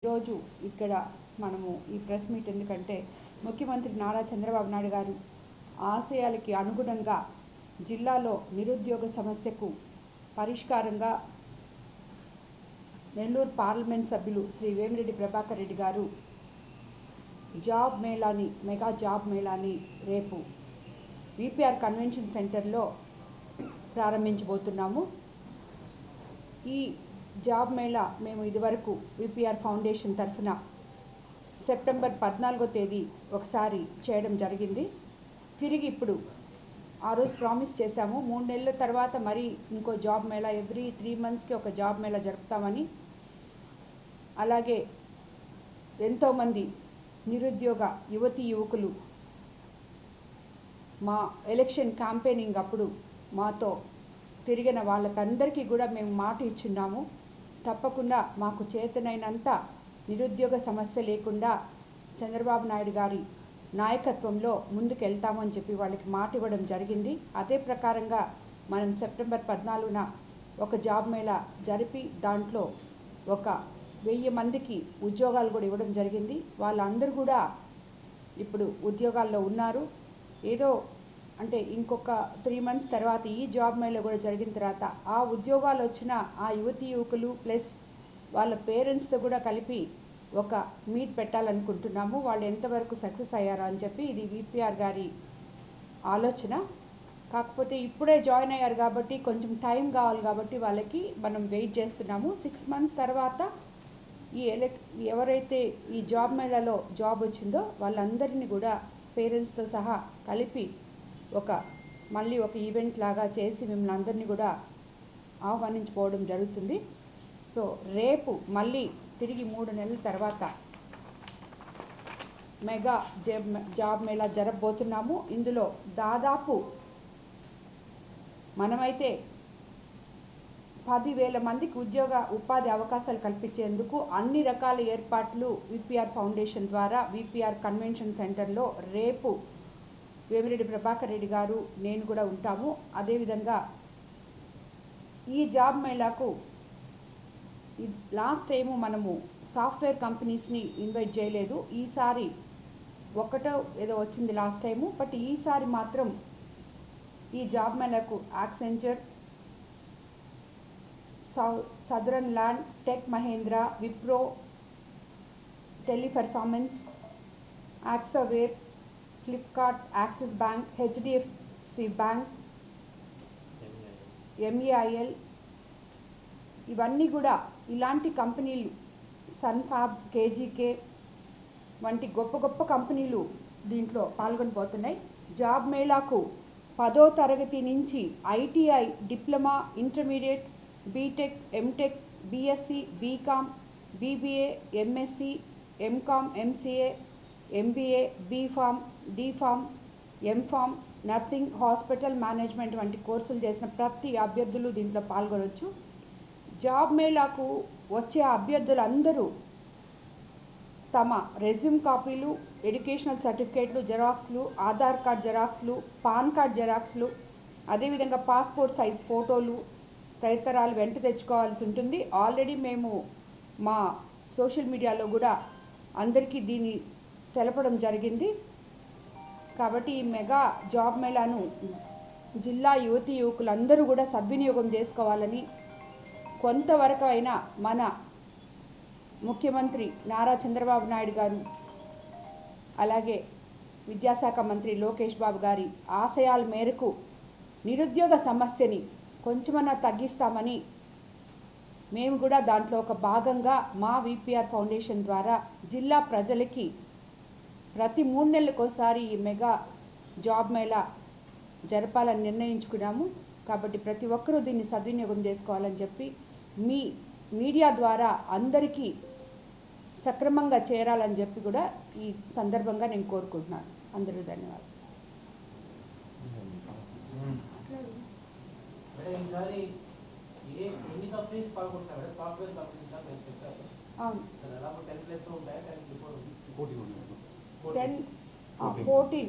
రోజు ఇక్కడ మనము ఈ ప్రెస్ మీట్ ఎందుకంటే ముఖ్యమంత్రి నారా చంద్రబాబు నాయుడు గారు ఆశయాలకి అనుగుణంగా జిల్లాలో నిరుద్యోగ సమస్యకు పరిష్కారంగా నెల్లూరు పార్లమెంట్ సభ్యులు శ్రీ వేమిరెడ్డి ప్రభాకర్ రెడ్డి గారు మెగా జాబ్ మేళాని రేపు విపిఆర్ కన్వెన్షన్ సెంటర్లో ప్రారంభించబోతున్నాము। ఈ జాబ్ మేళా మేము ఇదివరకు విపిఆర్ ఫౌండేషన్ తరఫున సెప్టెంబర్ 14వ తేదీ ఒకసారి చేయడం జరిగింది। తిరిగి ఇప్పుడు ఆ రోజు ప్రామిస్ చేశాము 3 నెలల తర్వాత మరి ఇంకో జాబ్ మేళా ఎవ్రీ 3 మంత్స్కి ఒక జాబ్ మేళా జరుపుతామని। అలాగే ఎంతోమంది నిరుద్యోగ యువకులు మా ఎలక్షన్ క్యాంపెయినింగ్ అప్పుడు మాతో తిరిగిన వాళ్ళకందరికీ కూడా మేము మాట ఇచ్చున్నాము, తప్పకుండా మాకు చేతనైనంత నిరుద్యోగ సమస్య లేకుండా చంద్రబాబు నాయుడు గారి నాయకత్వంలో ముందుకు వెళ్తామని చెప్పి వాళ్ళకి మాట ఇవ్వడం జరిగింది। అదే ప్రకారంగా మనం సెప్టెంబర్ 14న ఒక జాబ్ మేళా జరిపి దాంట్లో ఒక 1000 మందికి ఉద్యోగాలు కూడా ఇవ్వడం జరిగింది। వాళ్ళందరూ కూడా ఇప్పుడు ఉద్యోగాల్లో ఉన్నారు। ఏదో అంటే ఇంకొక 3 మంత్స్ తర్వాత ఈ జాబ్ మేళా కూడా జరిగిన తర్వాత ఆ ఉద్యోగాలు వచ్చిన ఆ యువకులు ప్లస్ వాళ్ళ పేరెంట్స్తో కూడా కలిపి ఒక మీట్ పెట్టాలనుకుంటున్నాము। వాళ్ళు ఎంతవరకు సక్సెస్ అయ్యారో అని చెప్పి ఇది విపిఆర్ గారి ఆలోచన। కాకపోతే ఇప్పుడే జాయిన్ అయ్యారు కాబట్టి కొంచెం టైం కావాలి కాబట్టి వాళ్ళకి మనం వెయిట్ చేస్తున్నాము। 6 మంత్స్ తర్వాత ఎవరైతే ఈ జాబ్ మేళాలో జాబ్ వచ్చిందో వాళ్ళందరినీ కూడా పేరెంట్స్తో సహా కలిపి మళ్ళీ ఒక ఈవెంట్ లాగా చేసి మిమ్మల్ని అందరినీ కూడా ఆహ్వానించుకోవడం జరుగుతుంది। సో రేపు మళ్ళీ తిరిగి 3 నెలల తర్వాత మెగా జాబ్ మేళా జరపబోతున్నాము। ఇందులో దాదాపు మనమైతే 10,000 మందికి ఉపాధి అవకాశాలు కల్పించేందుకు అన్ని రకాల ఏర్పాట్లు విపిఆర్ ఫౌండేషన్ ద్వారా విపిఆర్ కన్వెన్షన్ సెంటర్లో రేపు వేమిరెడ్డి ప్రభాకర్ రెడ్డి గారు నేను కూడా ఉంటాము। అదేవిధంగా ఈ జాబ్ మేళాకు లాస్ట్ టైము మనము సాఫ్ట్వేర్ కంపెనీస్ని ఇన్వైట్ చేయలేదు, ఈసారి ఒకటో ఏదో వచ్చింది లాస్ట్ టైము, బట్ ఈసారి మాత్రం ఈ జాబ్ మేళాకు Accenture, Sutherland, Tech Mahindra, Wipro, Teleperformance, యాక్సవేర్, ఫ్లిప్కార్ట్, యాక్సిస్ బ్యాంక్, హెచ్డిఎఫ్సి బ్యాంక్, ఎంఈఐఎల్ ఇవన్నీ కూడా ఇలాంటి కంపెనీలు, సన్ఫాబ్, కేజీకే వంటి గొప్ప కంపెనీలు దీంట్లో పాల్గొనబోతున్నాయి। జాబ్ మేళాకు 10వ తరగతి నుంచి ITI, diploma, intermediate, BTech, MTech, BSc, BCom, BBA, MSc, MCom, MCA, MBA, BPharm, DPharm, MPharm, nursing, hospital management వంటి కోర్సులు చేసిన ప్రతి అభ్యర్థులు దీంట్లో పాల్గొనవచ్చు। జాబ్ మేళాకు వచ్చే అభ్యర్థులందరూ తమ రెజ్యూమ్ కాపీలు, ఎడ్యుకేషనల్ సర్టిఫికేట్లు జెరాక్స్లు, ఆధార్ కార్డ్ జెరాక్స్లు, పాన్ కార్డ్ జెరాక్స్లు, అదేవిధంగా పాస్పోర్ట్ సైజ్ ఫోటోలు తదితరాలు వెంట తెచ్చుకోవాల్సి ఉంటుంది। ఆల్రెడీ మేము మా సోషల్ మీడియాలో కూడా అందరికీ దీన్ని తెలపడం జరిగింది। కాబట్టి ఈ మెగా జాబ్ మేళాను జిల్లా యువకులందరూ కూడా సద్వినియోగం చేసుకోవాలని, కొంతవరకు అయినా మన ముఖ్యమంత్రి నారా చంద్రబాబు నాయుడు గారు అలాగే విద్యాశాఖ మంత్రి లోకేష్ బాబు గారి ఆశయాల మేరకు నిరుద్యోగ సమస్యని కొంచెమన్నా తగ్గిస్తామని మేము కూడా దాంట్లో ఒక భాగంగా మా విపిఆర్ ఫౌండేషన్ ద్వారా జిల్లా ప్రజలకి ప్రతి 3 నెలలకోసారి ఈ మెగా జాబ్ మేళా జరపాలని నిర్ణయించుకున్నాము। కాబట్టి ప్రతి ఒక్కరూ దీన్ని సద్వినియోగం చేసుకోవాలని చెప్పి మీ మీడియా ద్వారా అందరికీ సక్రమంగా చేరాలని చెప్పి కూడా ఈ సందర్భంగా నేను కోరుకుంటున్నాను। అందరూ ధన్యవాదాలు। అవును 14